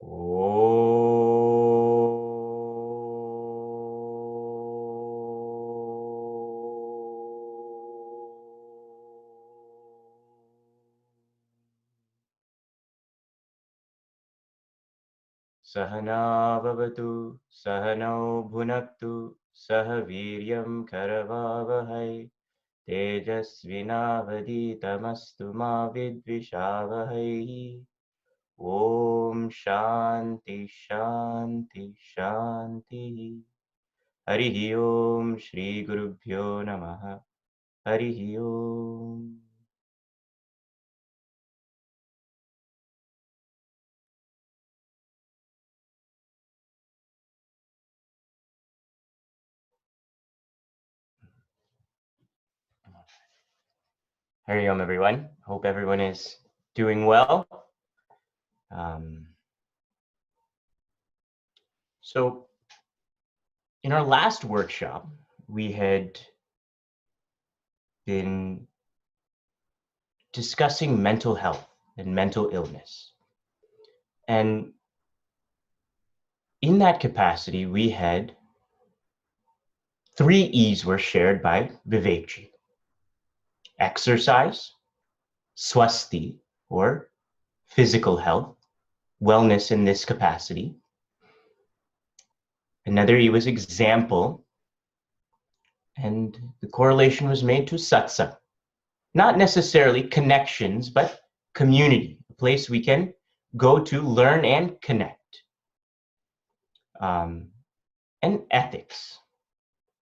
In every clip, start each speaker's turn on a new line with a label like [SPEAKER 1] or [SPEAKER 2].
[SPEAKER 1] Oh. Sahana bhavatu, sahano bhunaktu, sah viryam karavavahai, tejasvinavaditamastu ma vidvishavahai. Om Shanti Shanti Shanti. Harihi Om Shri Gurubhyo Namaha. Harihi Om. Harihi Om, everyone. Hope everyone is doing well. So, in our last workshop, we had been discussing mental health and mental illness. And in that capacity, we had 3 E's were shared by Vivekji: exercise, swasti, or physical health, wellness in this capacity. Another E was example, and the correlation was made to satsang. Not necessarily connections, but community, a place we can go to learn and connect. And ethics.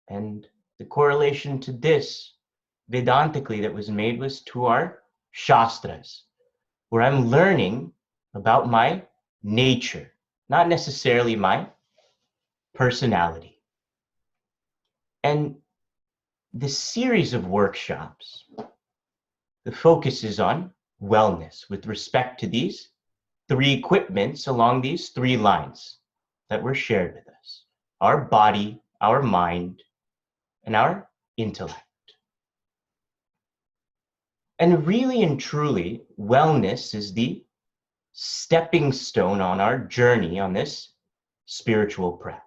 [SPEAKER 1] And the correlation to this, Vedantically, that was made was to our Shastras, where I'm learning about my nature, not necessarily my personality. And this series of workshops, the focus is on wellness with respect to these 3 equipments along these 3 lines that were shared with us: our body, our mind, and our intellect. And really and truly, wellness is the stepping stone on our journey on this spiritual path.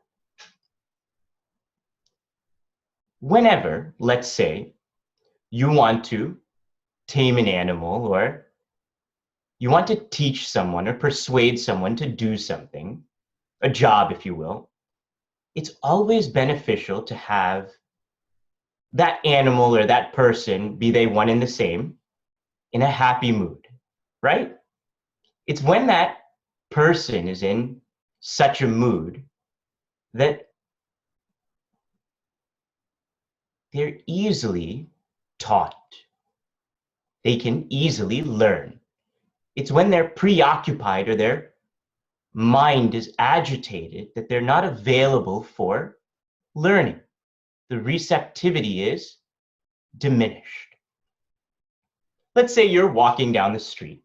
[SPEAKER 1] Whenever, let's say, you want to tame an animal, or you want to teach someone or persuade someone to do something, a job, if you will, it's always beneficial to have that animal or that person, be they one and the same, in a happy mood, right? It's when that person is in such a mood that they're easily taught. They can easily learn. It's when they're preoccupied or their mind is agitated that they're not available for learning. The receptivity is diminished. Let's say you're walking down the street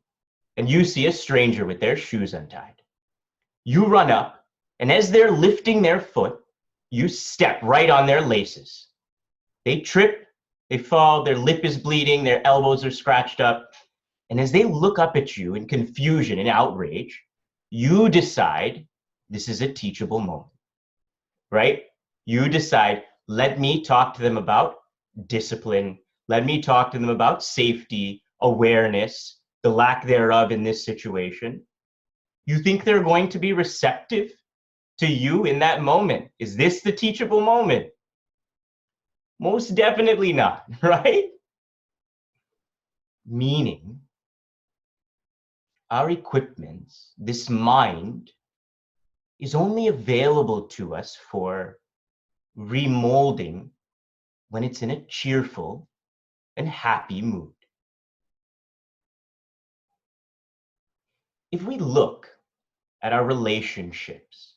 [SPEAKER 1] and you see a stranger with their shoes untied. You run up, and as they're lifting their foot, you step right on their laces. They trip, they fall, their lip is bleeding, their elbows are scratched up. And as they look up at you in confusion and outrage, you decide this is a teachable moment, right? You decide, let me talk to them about discipline. Let me talk to them about safety, awareness, the lack thereof in this situation. You think they're going to be receptive to you in that moment? Is this the teachable moment? Most definitely not, right? Meaning, our equipments, this mind, is only available to us for remolding when it's in a cheerful and happy mood. If we look at our relationships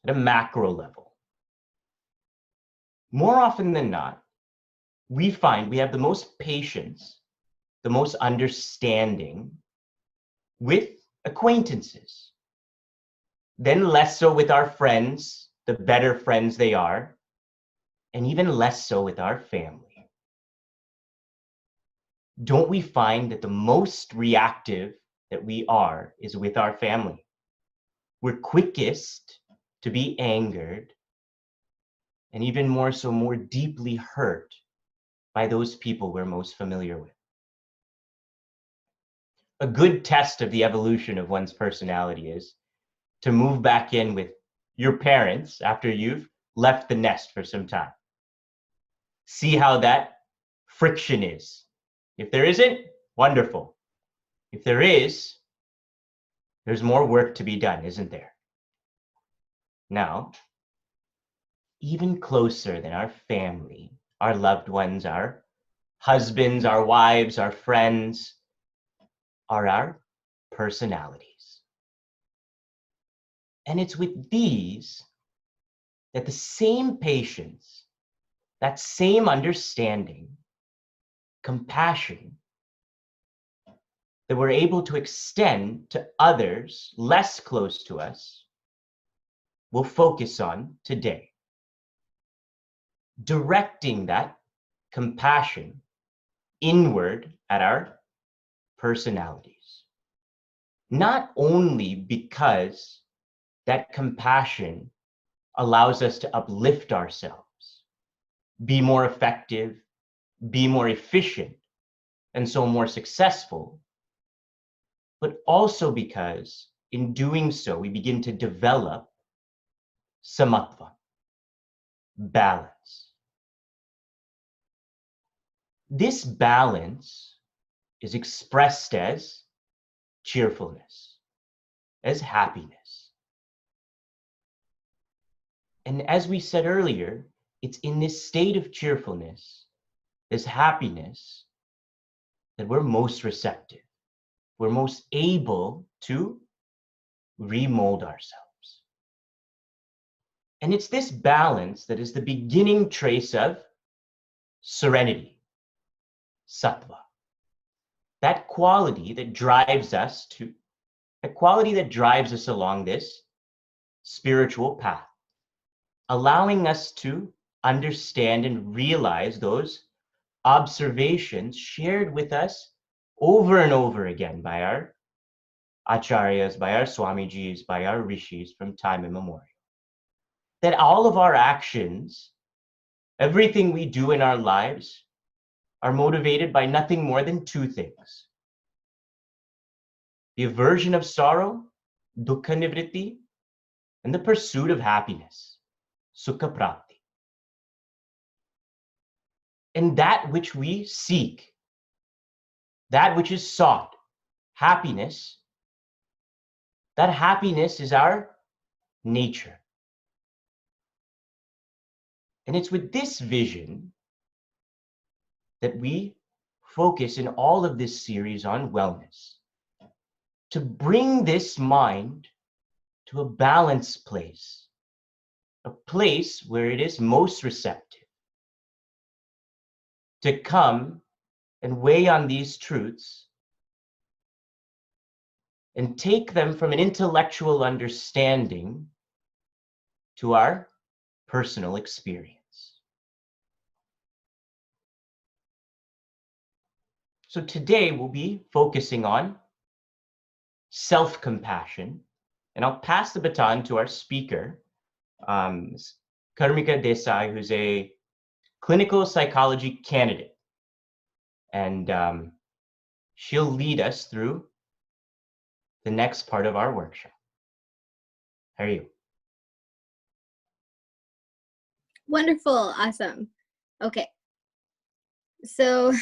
[SPEAKER 1] at a macro level, more often than not, we find we have the most patience, the most understanding with acquaintances, then less so with our friends, the better friends they are, and even less so with our family. Don't we find that the most reactive that we are is with our family? We're quickest to be angered, and even more so, more deeply hurt by those people we're most familiar with. A good test of the evolution of one's personality is to move back in with your parents after you've left the nest for some time. See how that friction is. If there isn't, wonderful. If there is, there's more work to be done, isn't there? Now, even closer than our family, our loved ones, our husbands, our wives, our friends, are our personalities. And it's with these that the same patience, that same understanding, compassion, that we're able to extend to others less close to us, we'll focus on today. Directing that compassion inward at our personalities. Not only because that compassion allows us to uplift ourselves, be more effective, be more efficient, and so more successful, but also because in doing so, we begin to develop samatva, balance. This balance is expressed as cheerfulness, as happiness. And as we said earlier, it's in this state of cheerfulness, this happiness, that we're most receptive. We're most able to remold ourselves. And it's this balance that is the beginning trace of serenity, sattva. That quality that drives us along this spiritual path, allowing us to understand and realize those observations shared with us over and over again by our acharyas, by our swamijis, by our rishis from time immemorial. That all of our actions, everything we do in our lives, are motivated by nothing more than two things: the aversion of sorrow, dukkha nivritti, and the pursuit of happiness, sukha prapti. And that which we seek, that which is sought, happiness, that happiness is our nature. And it's with this vision that we focus in all of this series on wellness, to bring this mind to a balanced place, a place where it is most receptive, to come and weigh on these truths and take them from an intellectual understanding to our personal experience. So today we'll be focusing on self-compassion, and I'll pass the baton to our speaker, Kermeka Desai, who's a clinical psychology candidate, and she'll lead us through the next part of our workshop. How are you?
[SPEAKER 2] Wonderful. Awesome. Okay. So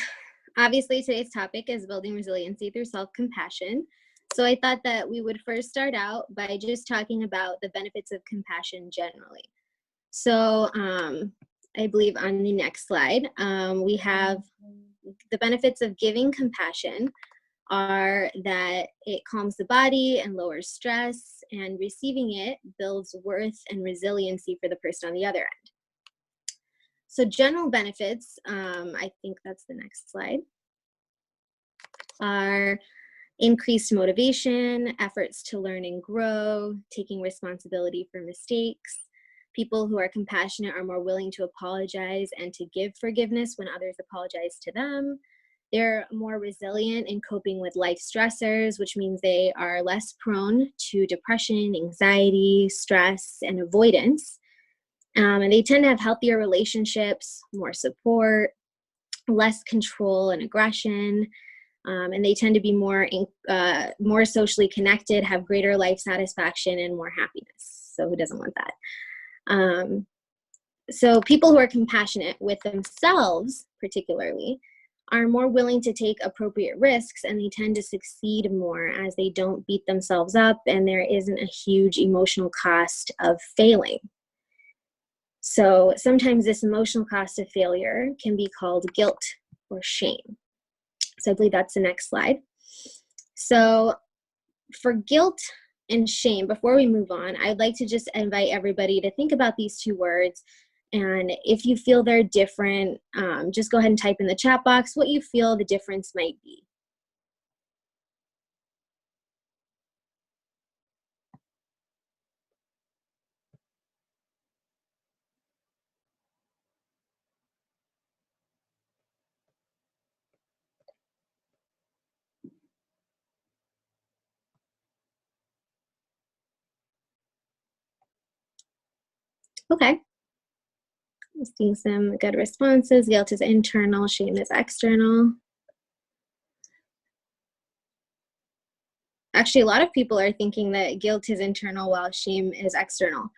[SPEAKER 2] obviously today's topic is building resiliency through self-compassion. So I thought that we would first start out by just talking about the benefits of compassion generally. So I believe on the next slide, we have the benefits of giving compassion are that it calms the body and lowers stress, and receiving it builds worth and resiliency for the person on the other end. So general benefits, I think that's the next slide, are increased motivation, efforts to learn and grow, taking responsibility for mistakes. People who are compassionate are more willing to apologize and to give forgiveness when others apologize to them. They're more resilient in coping with life stressors, which means they are less prone to depression, anxiety, stress, and avoidance. And they tend to have healthier relationships, more support, less control and aggression. And they tend to be more socially connected, have greater life satisfaction, and more happiness. So who doesn't want that? So people who are compassionate with themselves, particularly, are more willing to take appropriate risks, and they tend to succeed more as they don't beat themselves up and there isn't a huge emotional cost of failing. So sometimes this emotional cost of failure can be called guilt or shame. So I believe that's the next slide. So for guilt and shame, before we move on, I'd like to just invite everybody to think about these two words. And if you feel they're different, just go ahead and type in the chat box what you feel the difference might be. Okay. I'm seeing some good responses. Guilt is internal, shame is external. Actually, a lot of people are thinking that guilt is internal while shame is external.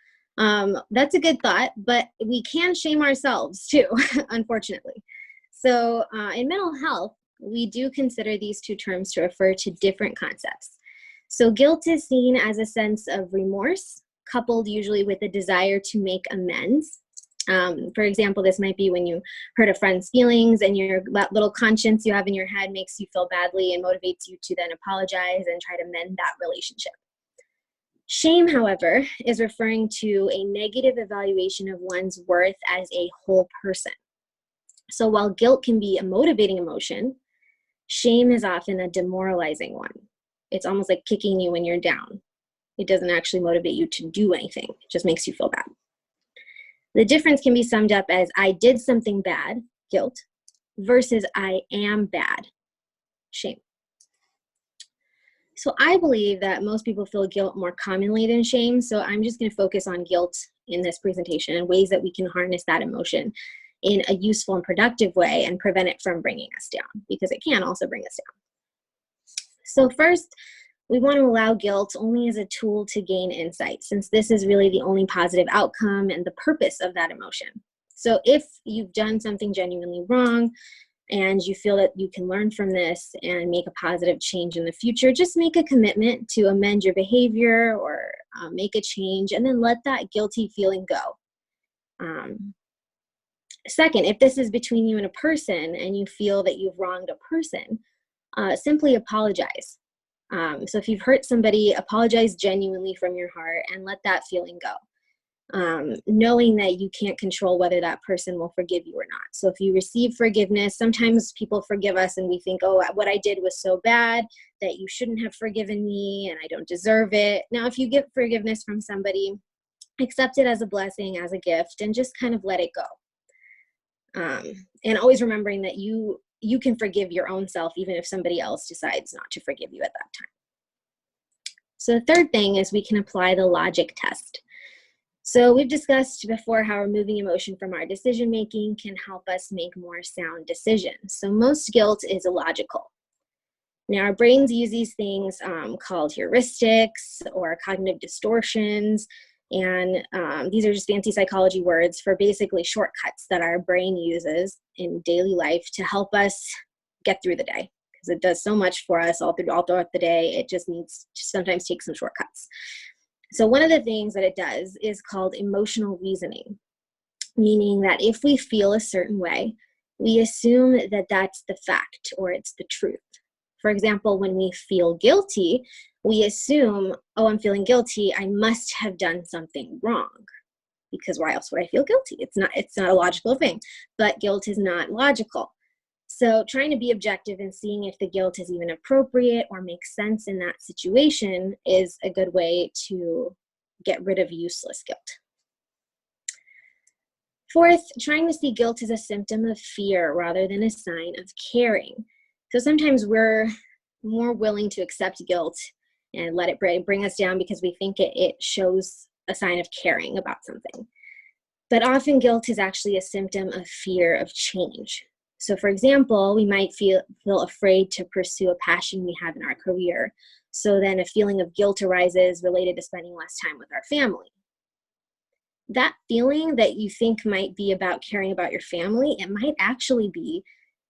[SPEAKER 2] That's a good thought, but we can shame ourselves too, unfortunately. So in mental health, we do consider these two terms to refer to different concepts. So guilt is seen as a sense of remorse, coupled usually with a desire to make amends. For example, this might be when you hurt a friend's feelings and that little conscience you have in your head makes you feel badly and motivates you to then apologize and try to mend that relationship. Shame, however, is referring to a negative evaluation of one's worth as a whole person. So while guilt can be a motivating emotion, shame is often a demoralizing one. It's almost like kicking you when you're down. It doesn't actually motivate you to do anything. It just makes you feel bad. The difference can be summed up as I did something bad, guilt, versus I am bad, shame. So I believe that most people feel guilt more commonly than shame. So I'm just going to focus on guilt in this presentation and ways that we can harness that emotion in a useful and productive way and prevent it from bringing us down, because it can also bring us down. So first, we want to allow guilt only as a tool to gain insight, since this is really the only positive outcome and the purpose of that emotion. So if you've done something genuinely wrong and you feel that you can learn from this and make a positive change in the future, just make a commitment to amend your behavior or make a change, and then let that guilty feeling go. Second, if this is between you and a person and you feel that you've wronged a person, simply apologize. So if you've hurt somebody, apologize genuinely from your heart and let that feeling go, knowing that you can't control whether that person will forgive you or not. So if you receive forgiveness, sometimes people forgive us and we think, oh, what I did was so bad that you shouldn't have forgiven me and I don't deserve it. Now, if you get forgiveness from somebody, accept it as a blessing, as a gift, and just kind of let it go. And always remembering that you can forgive your own self even if somebody else decides not to forgive you at that time. So the third thing is we can apply the logic test. So we've discussed before how removing emotion from our decision making can help us make more sound decisions. So most guilt is illogical. Now our brains use these things called heuristics or cognitive distortions. And these are just fancy psychology words for basically shortcuts that our brain uses in daily life to help us get through the day, because it does so much for us all throughout the day. It just needs to sometimes take some shortcuts. So one of the things that it does is called emotional reasoning, meaning that if we feel a certain way, we assume that that's the fact or it's the truth. For example, when we feel guilty, we assume, oh, I'm feeling guilty, I must have done something wrong, because why else would I feel guilty? It's not a logical thing, but guilt is not logical. So trying to be objective and seeing if the guilt is even appropriate or makes sense in that situation is a good way to get rid of useless guilt. Fourth, trying to see guilt as a symptom of fear rather than a sign of caring. So sometimes we're more willing to accept guilt and let it bring us down because we think it shows a sign of caring about something. But often guilt is actually a symptom of fear of change. So for example, we might feel afraid to pursue a passion we have in our career. So then a feeling of guilt arises related to spending less time with our family. That feeling that you think might be about caring about your family, it might actually be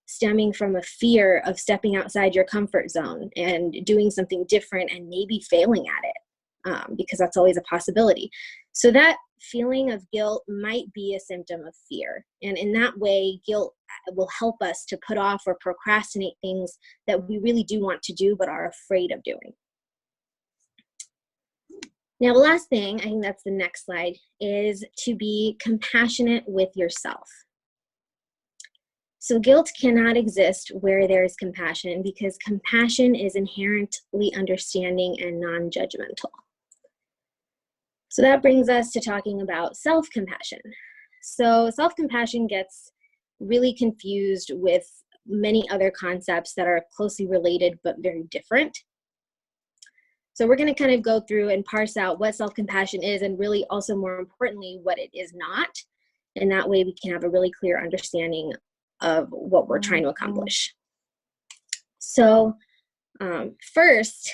[SPEAKER 2] stemming from a fear of stepping outside your comfort zone and doing something different and maybe failing at it, because that's always a possibility. So that feeling of guilt might be a symptom of fear. And in that way, guilt will help us to put off or procrastinate things that we really do want to do but are afraid of doing. Now, the last thing, I think that's the next slide, is to be compassionate with yourself. So guilt cannot exist where there is compassion because compassion is inherently understanding and non-judgmental. So that brings us to talking about self-compassion. So self-compassion gets really confused with many other concepts that are closely related but very different. So we're going to kind of go through and parse out what self-compassion is and really also more importantly what it is not. And that way we can have a really clear understanding of what we're trying to accomplish. So first,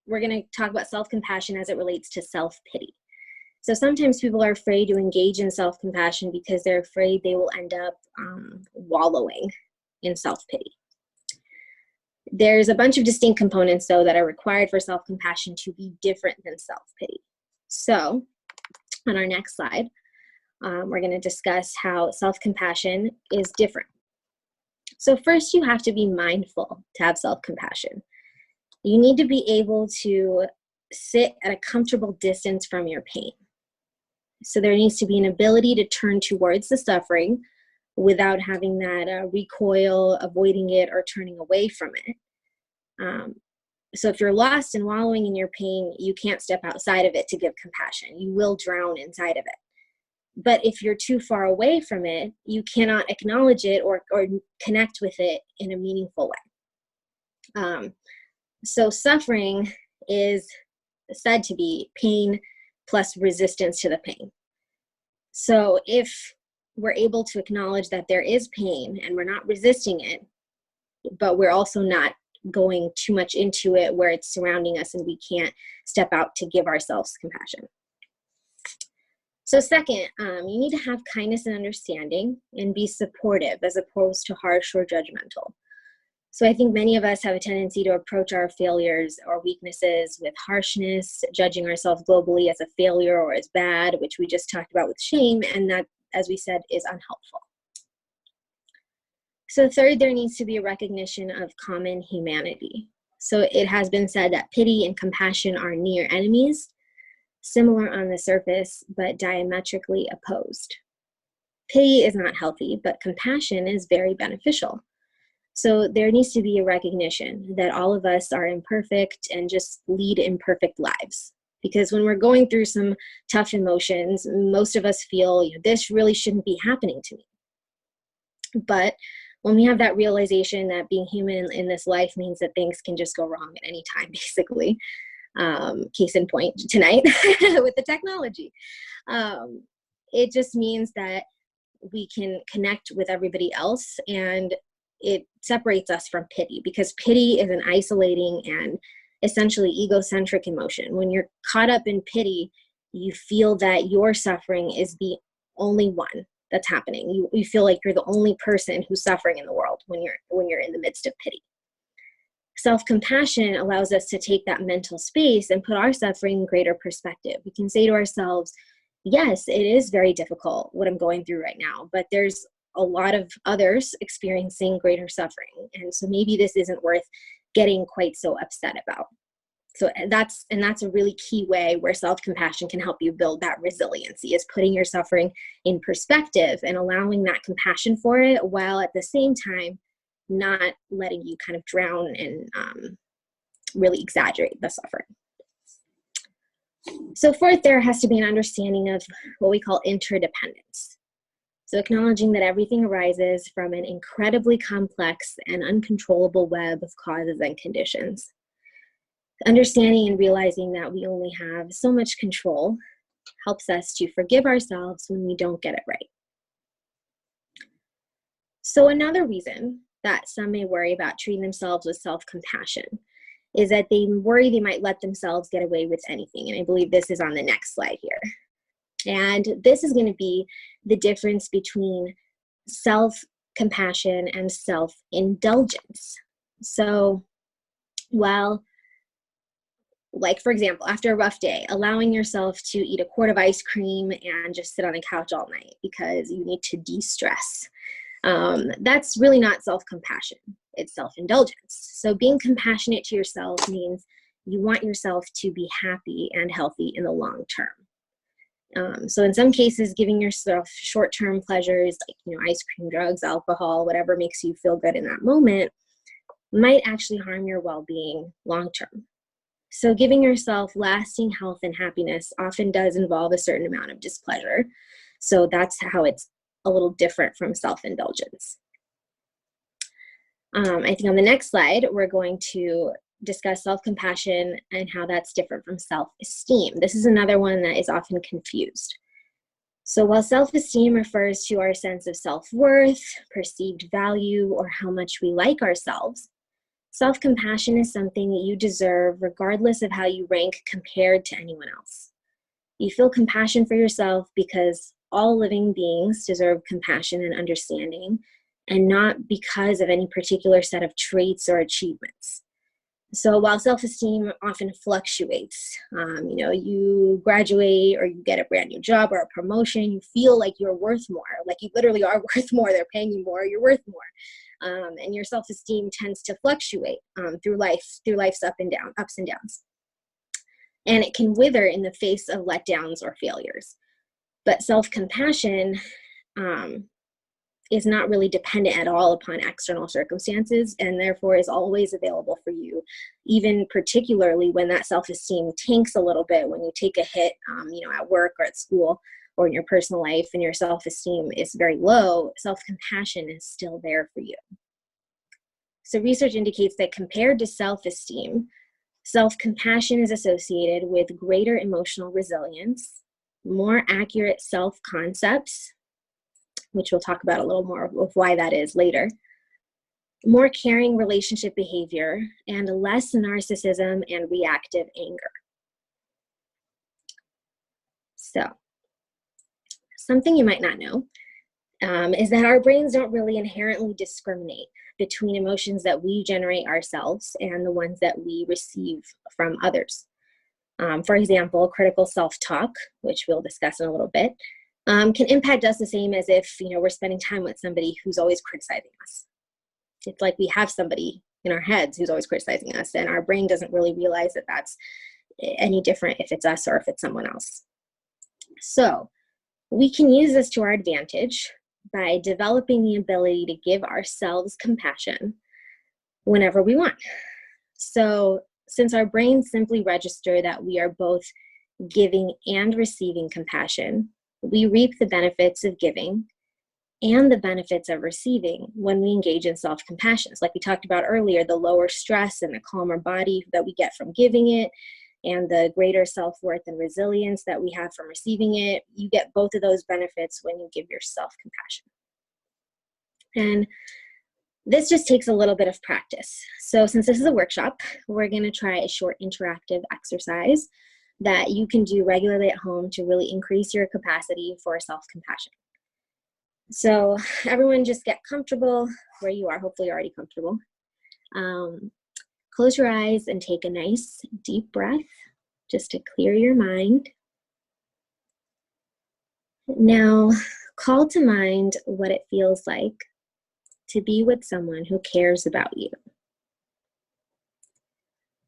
[SPEAKER 2] we're going to talk about self-compassion as it relates to self-pity. So sometimes people are afraid to engage in self-compassion because they're afraid they will end up wallowing in self-pity. There's a bunch of distinct components, though, that are required for self-compassion to be different than self-pity. So on our next slide, we're going to discuss how self-compassion is different. So first, you have to be mindful to have self-compassion. You need to be able to sit at a comfortable distance from your pain. So there needs to be an ability to turn towards the suffering without having that recoil, avoiding it, or turning away from it. So if you're lost and wallowing in your pain, you can't step outside of it to give compassion. You will drown inside of it. But if you're too far away from it, you cannot acknowledge it or connect with it in a meaningful way. So suffering is said to be pain plus resistance to the pain. So if we're able to acknowledge that there is pain and we're not resisting it, but we're also not going too much into it where it's surrounding us and we can't step out to give ourselves compassion. So second, you need to have kindness and understanding and be supportive as opposed to harsh or judgmental. So I think many of us have a tendency to approach our failures or weaknesses with harshness, judging ourselves globally as a failure or as bad, which we just talked about with shame, and that, as we said, is unhelpful. So third, there needs to be a recognition of common humanity. So it has been said that pity and compassion are near enemies, similar on the surface, but diametrically opposed. Pity is not healthy, but compassion is very beneficial. So there needs to be a recognition that all of us are imperfect and just lead imperfect lives. Because when we're going through some tough emotions, most of us feel, this really shouldn't be happening to me. But when we have that realization that being human in this life means that things can just go wrong at any time, basically, case in point tonight with the technology, it just means that we can connect with everybody else, and it separates us from pity, because pity is an isolating and essentially egocentric emotion. When you're caught up in pity, you feel that your suffering is the only one that's happening. You feel like you're the only person who's suffering in the world when you're in the midst of pity. Self-compassion allows us to take that mental space and put our suffering in greater perspective. We can say to ourselves, yes, it is very difficult what I'm going through right now, but there's a lot of others experiencing greater suffering. And so maybe this isn't worth getting quite so upset about. So that's a really key way where self-compassion can help you build that resiliency, is putting your suffering in perspective and allowing that compassion for it, while at the same time not letting you kind of drown and really exaggerate the suffering. So fourth, there has to be an understanding of what we call interdependence. So acknowledging that everything arises from an incredibly complex and uncontrollable web of causes and conditions. Understanding and realizing that we only have so much control helps us to forgive ourselves when we don't get it right. So another reason that some may worry about treating themselves with self-compassion is that they worry they might let themselves get away with anything. And I believe this is on the next slide here. And this is going to be the difference between self-compassion and self-indulgence. So while, like for example, after a rough day, allowing yourself to eat a quart of ice cream and just sit on a couch all night because you need to de-stress, that's really not self-compassion, it's self-indulgence. So being compassionate to yourself means you want yourself to be happy and healthy in the long term. So in some cases, giving yourself short-term pleasures like ice cream, drugs, alcohol, whatever makes you feel good in that moment might actually harm your well-being long-term. So giving yourself lasting health and happiness often does involve a certain amount of displeasure. So that's how it's a little different from self-indulgence. I think on the next slide, we're going to discuss self-compassion and how that's different from self-esteem. This is another one that is often confused. So while self-esteem refers to our sense of self-worth, perceived value, or how much we like ourselves, self-compassion is something that you deserve regardless of how you rank compared to anyone else. You feel compassion for yourself because all living beings deserve compassion and understanding, and not because of any particular set of traits or achievements. So while self-esteem often fluctuates, you graduate or you get a brand new job or a promotion, you feel like you're worth more, like you literally are worth more, they're paying you more, you're worth more. And your self-esteem tends to fluctuate through life's ups and downs. And it can wither in the face of letdowns or failures. But self-compassion is not really dependent at all upon external circumstances, and therefore is always available for you, even particularly when that self-esteem tanks a little bit, when you take a hit, at work or at school or in your personal life, and your self-esteem is very low. Self-compassion is still there for you. So research indicates that compared to self-esteem, self-compassion is associated with greater emotional resilience, more accurate self-concepts, which we'll talk about a little more of why that is later, more caring relationship behavior, and less narcissism and reactive anger. So, something you might not know is that our brains don't really inherently discriminate between emotions that we generate ourselves and the ones that we receive from others. For example, critical self-talk, which we'll discuss in a little bit, can impact us the same as if we're spending time with somebody who's always criticizing us. It's like we have somebody in our heads who's always criticizing us, and our brain doesn't really realize that that's any different if it's us or if it's someone else. So we can use this to our advantage by developing the ability to give ourselves compassion whenever we want. So since our brains simply register that we are both giving and receiving compassion, we reap the benefits of giving and the benefits of receiving when we engage in self-compassion. So like we talked about earlier, the lower stress and the calmer body that we get from giving it, and the greater self-worth and resilience that we have from receiving it, you get both of those benefits when you give yourself compassion. And this just takes a little bit of practice. So since this is a workshop, we're going to try a short interactive exercise that you can do regularly at home to really increase your capacity for self-compassion. So everyone just get comfortable where you are. Hopefully you're already comfortable. Close your eyes and take a nice deep breath just to clear your mind. Now call to mind what it feels like to be with someone who cares about you.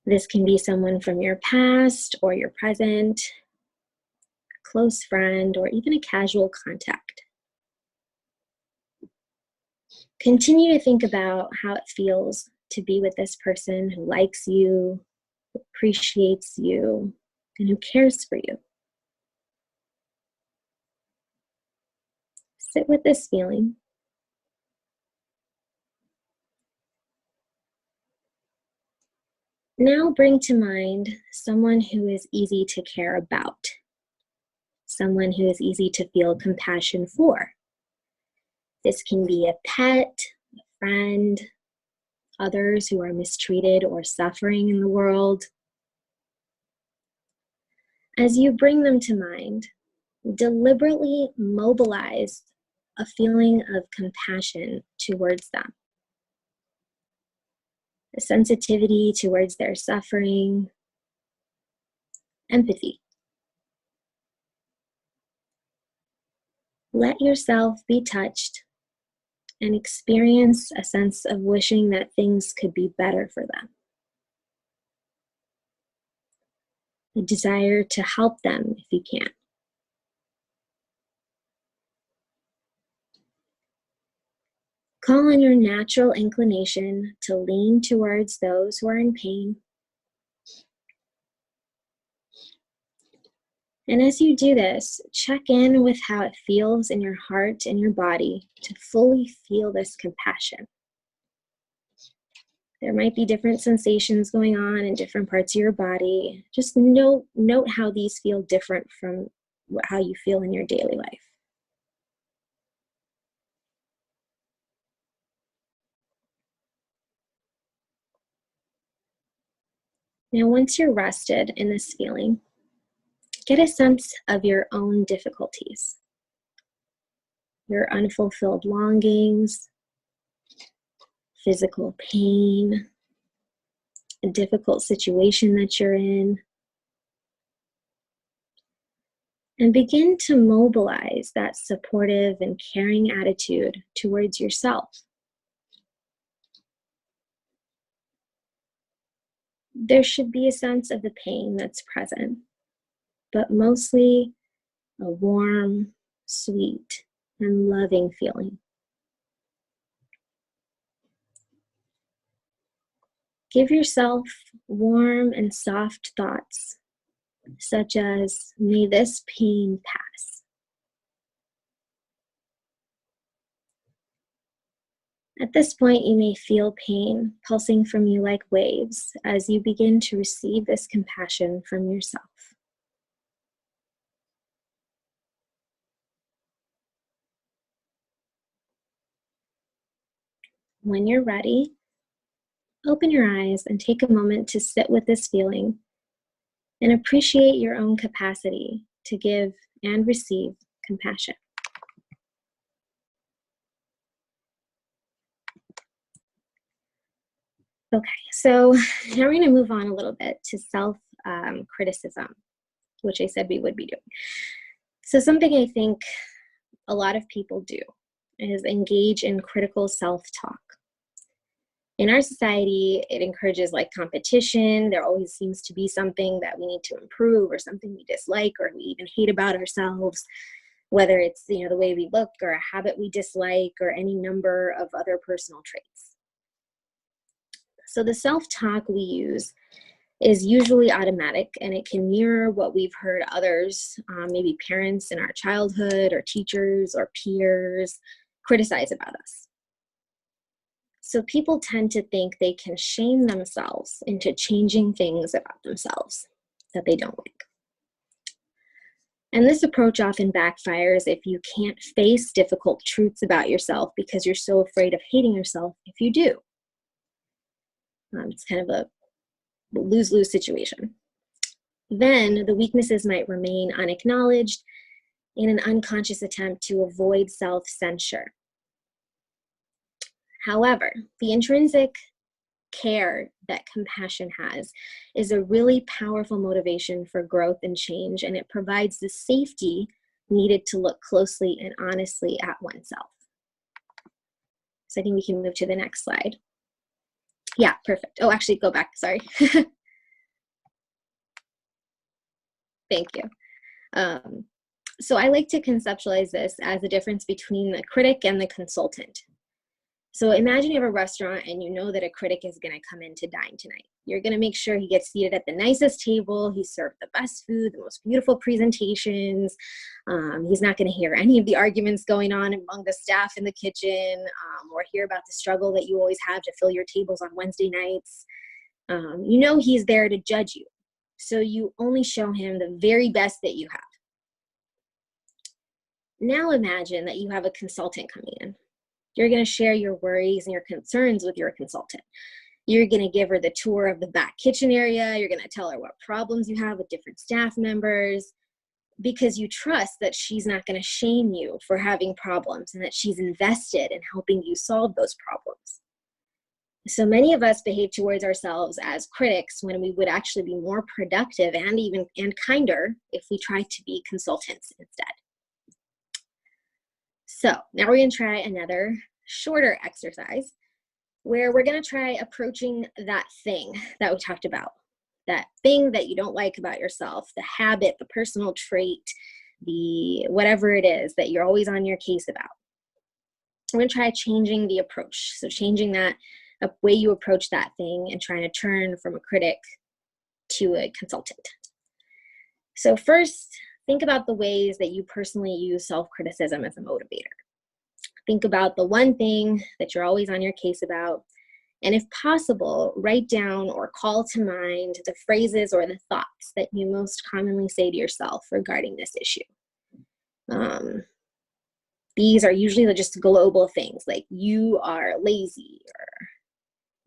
[SPEAKER 2] This can be someone from your past or your present, a close friend, or even a casual contact. Continue to think about how it feels to be with this person who likes you, who appreciates you, and who cares for you. Sit with this feeling. Now bring to mind someone who is easy to care about, someone who is easy to feel compassion for. This can be a pet, a friend, others who are mistreated or suffering in the world. As you bring them to mind, deliberately mobilize a feeling of compassion towards them. A sensitivity towards their suffering, empathy. Let yourself be touched and experience a sense of wishing that things could be better for them. A desire to help them if you can. Call on your natural inclination to lean towards those who are in pain. And as you do this, check in with how it feels in your heart and your body to fully feel this compassion. There might be different sensations going on in different parts of your body. Just note how these feel different from how you feel in your daily life. Now, once you're rested in this feeling, get a sense of your own difficulties, your unfulfilled longings, physical pain, a difficult situation that you're in, and begin to mobilize that supportive and caring attitude towards yourself. There should be a sense of the pain that's present, but mostly a warm, sweet, and loving feeling. Give yourself warm and soft thoughts, such as, may this pain pass. At this point, you may feel pain pulsing from you like waves as you begin to receive this compassion from yourself. When you're ready, open your eyes and take a moment to sit with this feeling and appreciate your own capacity to give and receive compassion. Okay, so now we're going to move on a little bit to self-criticism, which I said we would be doing. So something I think a lot of people do is engage in critical self-talk. In our society, it encourages like competition. There always seems to be something that we need to improve or something we dislike or we even hate about ourselves, whether it's the way we look or a habit we dislike or any number of other personal traits. So the self-talk we use is usually automatic, and it can mirror what we've heard others, maybe parents in our childhood or teachers or peers, criticize about us. So people tend to think they can shame themselves into changing things about themselves that they don't like. And this approach often backfires if you can't face difficult truths about yourself because you're so afraid of hating yourself if you do. It's kind of a lose-lose situation. Then the weaknesses might remain unacknowledged in an unconscious attempt to avoid self-censure. However, the intrinsic care that compassion has is a really powerful motivation for growth and change, and it provides the safety needed to look closely and honestly at oneself. So I think we can move to the next slide. Yeah, perfect. Oh, actually, go back, sorry. Thank you. So I like to conceptualize this as the difference between the critic and the consultant. So imagine you have a restaurant and you know that a critic is going to come in to dine tonight. You're going to make sure he gets seated at the nicest table. He's served the best food, the most beautiful presentations. He's not going to hear any of the arguments going on among the staff in the kitchen, or hear about the struggle that you always have to fill your tables on Wednesday nights. You know he's there to judge you. So you only show him the very best that you have. Now imagine that you have a consultant coming in. You're going to share your worries and your concerns with your consultant. You're going to give her the tour of the back kitchen area. You're going to tell her what problems you have with different staff members, because you trust that she's not going to shame you for having problems and that she's invested in helping you solve those problems. So many of us behave towards ourselves as critics when we would actually be more productive and kinder if we tried to be consultants instead. So now we're going to try another shorter exercise where we're going to try approaching that thing that we talked about, that thing that you don't like about yourself, the habit, the personal trait, the whatever it is that you're always on your case about. We're going to try changing the approach. So changing that way you approach that thing and trying to turn from a critic to a consultant. So first, think about the ways that you personally use self-criticism as a motivator. Think about the one thing that you're always on your case about, and if possible, write down or call to mind the phrases or the thoughts that you most commonly say to yourself regarding this issue. These are usually just global things like you are lazy,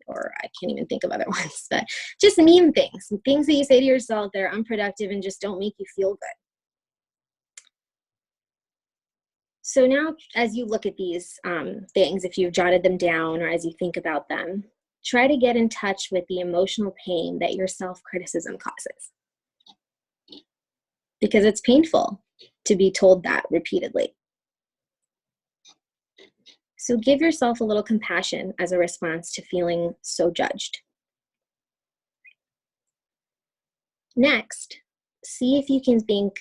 [SPEAKER 2] or I can't even think of other ones, but just mean things that you say to yourself that are unproductive and just don't make you feel good. So now, as you look at these things, if you've jotted them down or as you think about them, try to get in touch with the emotional pain that your self-criticism causes. Because it's painful to be told that repeatedly. So give yourself a little compassion as a response to feeling so judged. Next, see if you can think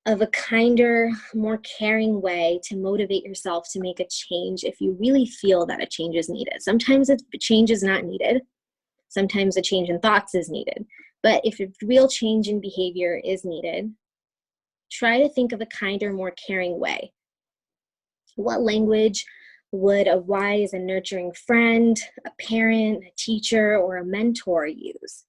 [SPEAKER 2] of a kinder, more caring way to motivate yourself to make a change if you really feel that a change is needed. Sometimes a change is not needed. Sometimes a change in thoughts is needed. But if a real change in behavior is needed, try to think of a kinder, more caring way. What language would a wise and nurturing friend, a parent, a teacher, or a mentor use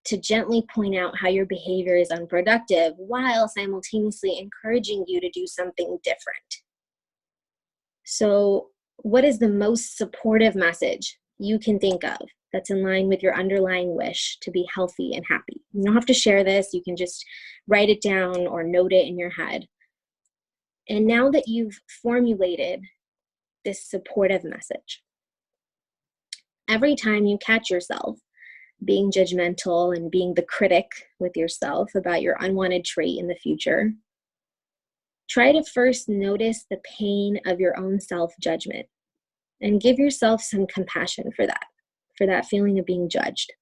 [SPEAKER 2] to gently point out how your behavior is unproductive while simultaneously encouraging you to do something different? So, what is the most supportive message you can think of that's in line with your underlying wish to be healthy and happy? You don't have to share this. You can just write it down or note it in your head. And now that you've formulated this supportive message, every time you catch yourself being judgmental and being the critic with yourself about your unwanted trait in the future, try to first notice the pain of your own self-judgment and give yourself some compassion for that feeling of being judged.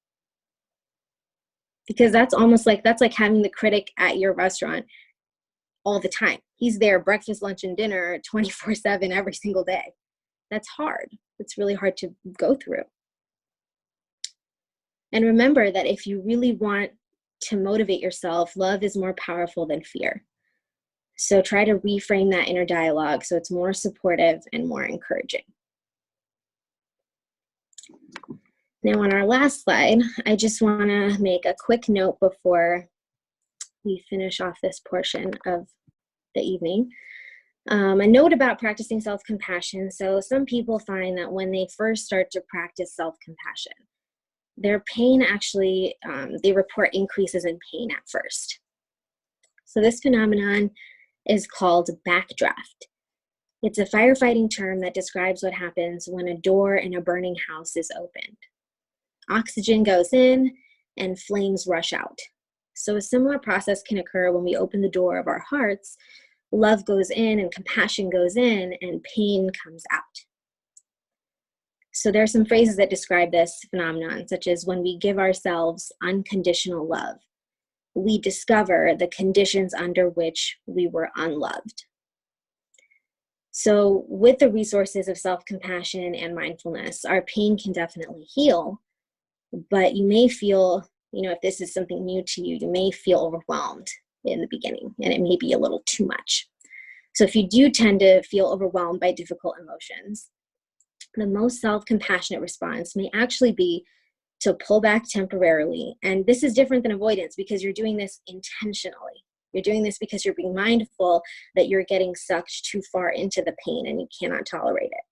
[SPEAKER 2] Because that's like having the critic at your restaurant all the time. He's there breakfast, lunch, and dinner 24/7 every single day. That's hard. It's really hard to go through. And remember that if you really want to motivate yourself, love is more powerful than fear. So try to reframe that inner dialogue so it's more supportive and more encouraging. Now on our last slide, I just want to make a quick note before we finish off this portion of the evening. A note about practicing self-compassion. So some people find that when they first start to practice self-compassion, their pain actually, they report increases in pain at first. So this phenomenon is called backdraft. It's a firefighting term that describes what happens when a door in a burning house is opened. Oxygen goes in and flames rush out. So a similar process can occur when we open the door of our hearts. Love goes in and compassion goes in and pain comes out. So there are some phrases that describe this phenomenon, such as when we give ourselves unconditional love, we discover the conditions under which we were unloved. So with the resources of self-compassion and mindfulness, our pain can definitely heal, but you may feel, if this is something new to you, you may feel overwhelmed in the beginning, and it may be a little too much. So if you do tend to feel overwhelmed by difficult emotions, the most self-compassionate response may actually be to pull back temporarily. And this is different than avoidance because you're doing this intentionally. You're doing this because you're being mindful that you're getting sucked too far into the pain and you cannot tolerate it.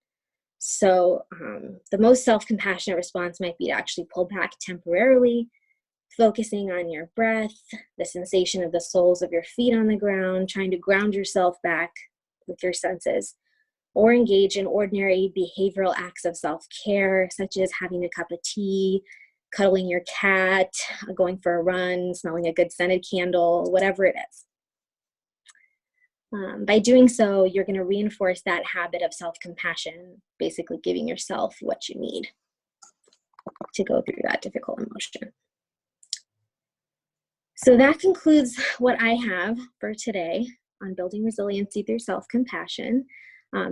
[SPEAKER 2] So the most self-compassionate response might be to actually pull back temporarily, focusing on your breath, the sensation of the soles of your feet on the ground, trying to ground yourself back with your senses, or engage in ordinary behavioral acts of self-care, such as having a cup of tea, cuddling your cat, going for a run, smelling a good scented candle, whatever it is. By doing so, you're going to reinforce that habit of self-compassion, basically giving yourself what you need to go through that difficult emotion. So that concludes what I have for today on building resiliency through self-compassion.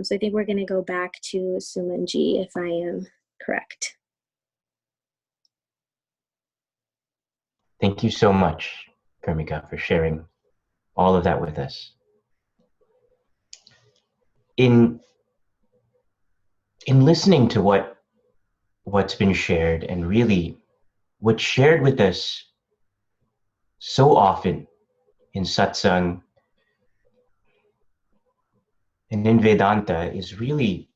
[SPEAKER 2] So I think we're going to go back to Sumanji, if I am correct.
[SPEAKER 1] Thank you so much, Kermeka, for sharing all of that with us. In listening to what's been shared, and really what's shared with us so often in satsang and in Vedanta, is really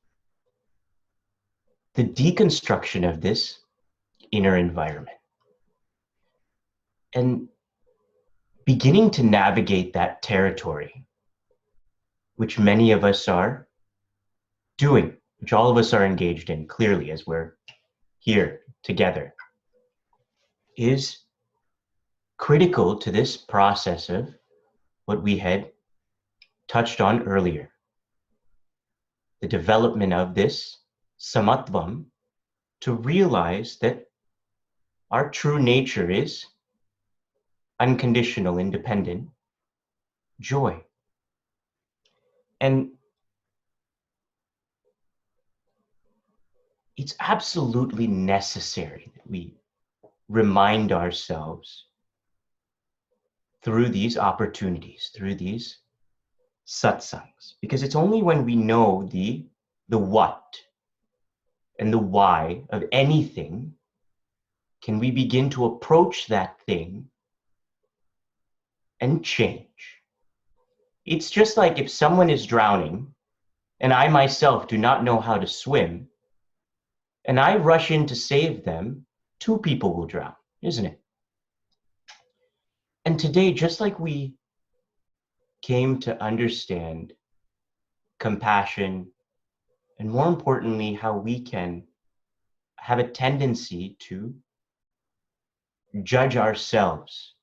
[SPEAKER 1] the deconstruction of this inner environment and beginning to navigate that territory, which many of us are doing, which all of us are engaged in clearly as we're here together, is critical to this process of what we had touched on earlier, the development of this samatvam, to realize that our true nature is unconditional, independent joy. And it's absolutely necessary that we remind ourselves through these opportunities, through these satsangs, because it's only when we know the what and the why of anything can we begin to approach that thing and change. It's just like if someone is drowning and I myself do not know how to swim and I rush in to save them, two people will drown, isn't it? And today, just like we came to understand compassion, and more importantly, how we can have a tendency to judge ourselves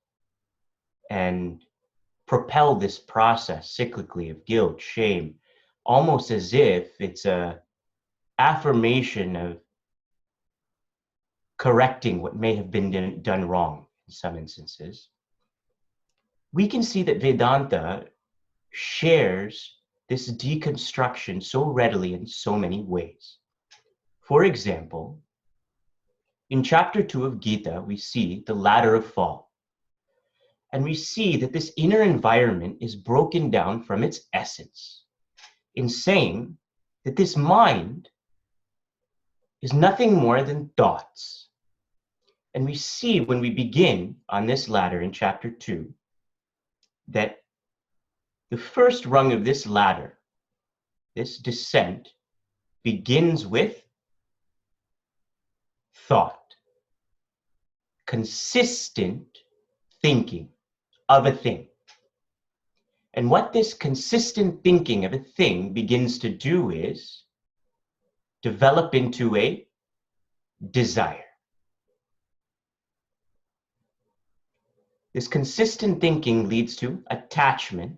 [SPEAKER 1] and propel this process cyclically of guilt, shame, almost as if it's a affirmation of correcting what may have been done wrong in some instances. We can see that Vedanta shares this deconstruction so readily in so many ways. For example, in chapter 2 of Gita, we see the ladder of fall. And we see that this inner environment is broken down from its essence in saying that this mind is nothing more than thoughts. And we see when we begin on this ladder in chapter 2 that the first rung of this ladder, this descent, begins with thought, consistent thinking of a thing. And what this consistent thinking of a thing begins to do is develop into a desire. This consistent thinking leads to attachment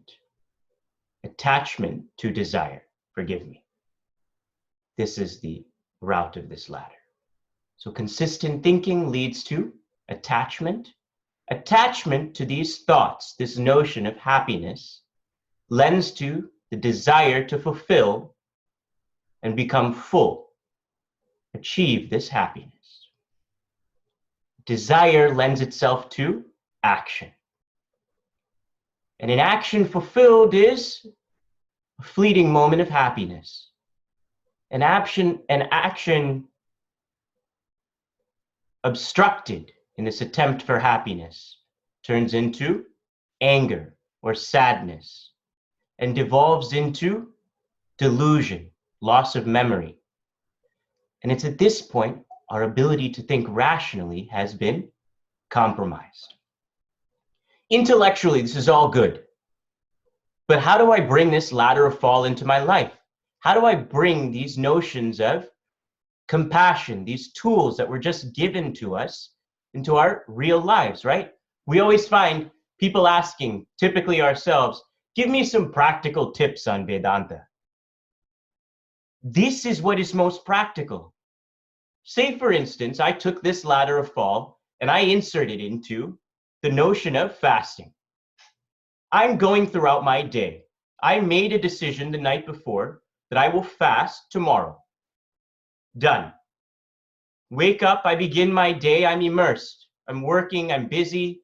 [SPEAKER 1] to desire. Forgive me. This is the route of this ladder. So consistent thinking leads to attachment to these thoughts, this notion of happiness, lends to the desire to fulfill and become full, achieve this happiness. Desire lends itself to action. And an action fulfilled is a fleeting moment of happiness. An action obstructed in this attempt for happiness turns into anger or sadness and devolves into delusion, loss of memory. And it's at this point our ability to think rationally has been compromised. Intellectually, this is all good. But how do I bring this ladder of fall into my life? How do I bring these notions of compassion, these tools that were just given to us, into our real lives, right? We always find people asking, typically ourselves, give me some practical tips on Vedanta. This is what is most practical. Say, for instance, I took this ladder of fall and I inserted into the notion of fasting. I'm going throughout my day. I made a decision the night before that I will fast tomorrow. Done. Wake up, I begin my day, I'm immersed. I'm working, I'm busy.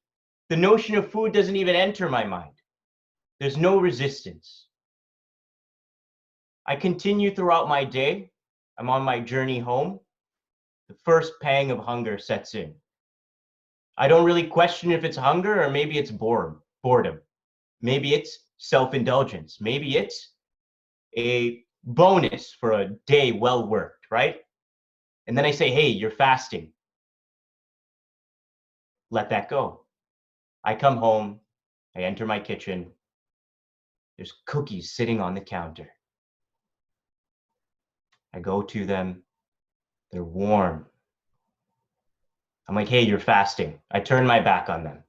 [SPEAKER 1] The notion of food doesn't even enter my mind. There's no resistance. I continue throughout my day. I'm on my journey home. The first pang of hunger sets in. I don't really question if it's hunger or maybe it's boredom. Maybe it's self-indulgence. Maybe it's a bonus for a day well worked, right? And then I say, hey, you're fasting. Let that go. I come home, I enter my kitchen. There's cookies sitting on the counter. I go to them. They're warm. I'm like, hey, you're fasting. I turn my back on them.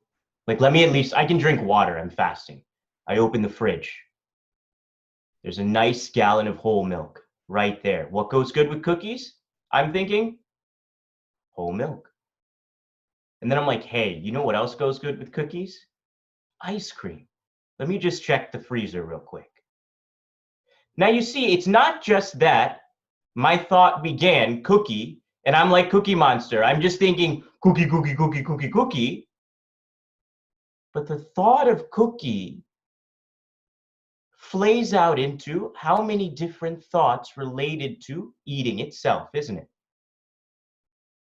[SPEAKER 1] Like, let me at least, I can drink water. I'm fasting. I open the fridge. There's a nice gallon of whole milk right there. What goes good with cookies? I'm thinking whole milk. And then I'm like, hey, you know what else goes good with cookies? Ice cream. Let me just check the freezer real quick. Now you see, it's not just that my thought began cookie, and I'm like Cookie Monster. I'm just thinking cookie, cookie, cookie, cookie, cookie. But the thought of cookie flays out into how many different thoughts related to eating itself, isn't it?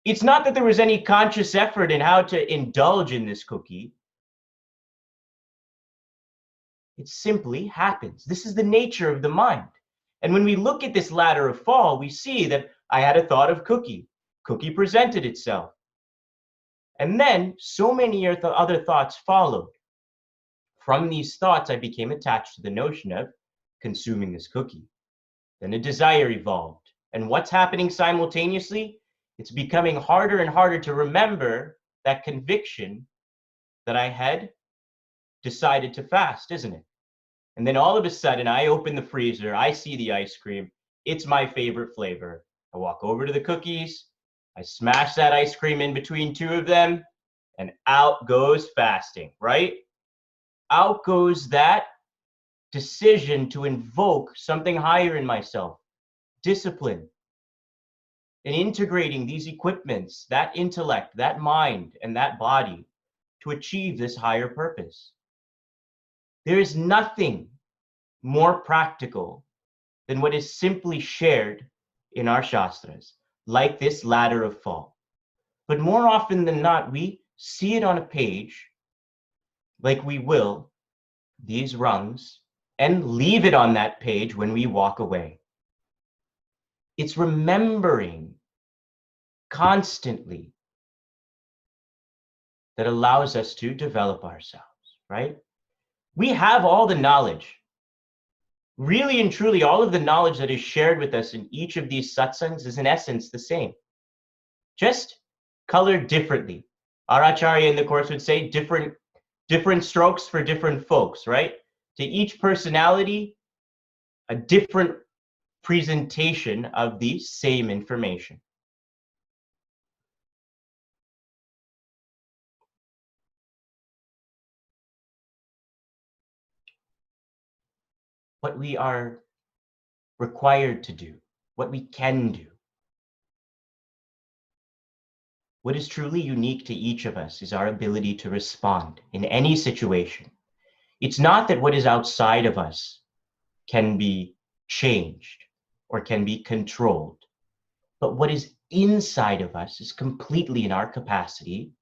[SPEAKER 1] It's not that there was any conscious effort in how to indulge in this cookie. It simply happens. This is the nature of the mind. And when we look at this ladder of fall, we see that I had a thought of cookie. Cookie presented itself. And then so many other thoughts followed. From these thoughts, I became attached to the notion of consuming this cookie. Then a desire evolved. And what's happening simultaneously? It's becoming harder and harder to remember that conviction that I had decided to fast, isn't it? And then all of a sudden, I open the freezer, I see the ice cream. It's my favorite flavor. I walk over to the cookies, I smash that ice cream in between two of them, and out goes fasting, right? Out goes that decision to invoke something higher in myself, discipline, and integrating these equipments, that intellect, that mind, and that body to achieve this higher purpose. There is nothing more practical than what is simply shared in our Shastras, like this ladder of fall. But more often than not, we see it on a page, like we will these rungs, and leave it on that page when we walk away. It's remembering constantly that allows us to develop ourselves, right? We have all the knowledge. Really and truly, all of the knowledge that is shared with us in each of these satsangs is in essence the same, just colored differently. Our Acharya in the course would say different strokes for different folks, right? To each personality, a different presentation of the same information. what we are required to do, what we can do. What is truly unique to each of us is our ability to respond in any situation. It's not that what is outside of us can be changed or can be controlled, but what is inside of us is completely in our capacity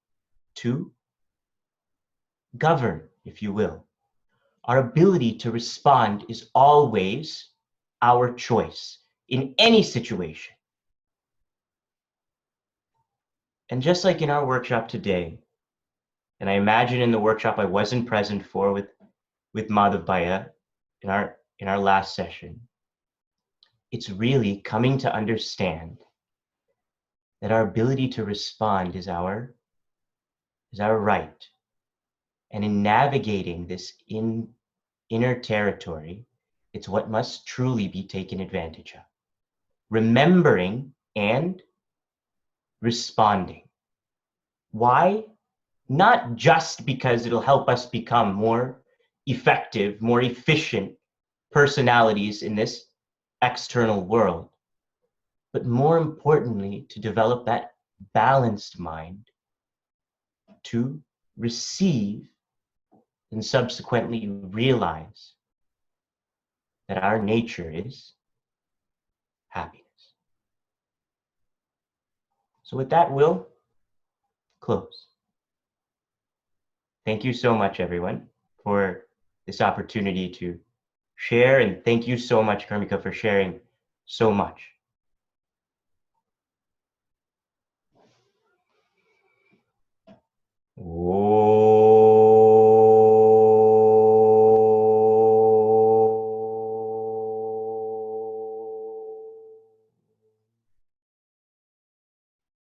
[SPEAKER 1] to govern, if you will. Our ability to respond is always our choice in any situation. And just like in our workshop today, and I imagine in the workshop I wasn't present for with Madhav Bhaiya in our last session, it's really coming to understand that our ability to respond is our right. And in navigating this inner territory, it's what must truly be taken advantage of. Remembering and responding. Why? Not just because it'll help us become more effective, more efficient personalities in this external world, but more importantly, to develop that balanced mind to receive and subsequently realize that our nature is happiness. So with that, we'll close. Thank you so much, everyone, for this opportunity to share, and thank you so much, Kermeka, for sharing so much.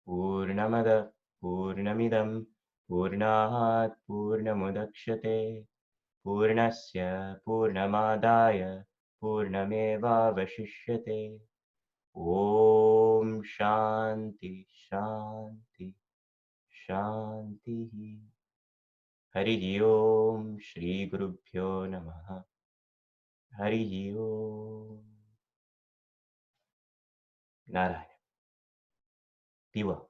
[SPEAKER 1] Purnamada Purnamidam Purnat Purnamudakshate Purnasya Purnamadaya Purnameva Vashishyate. Om Shanti Shanti Shanti. Hari Om Shri Gurubhyo Namaha. Hari Om. Narayana. Be well.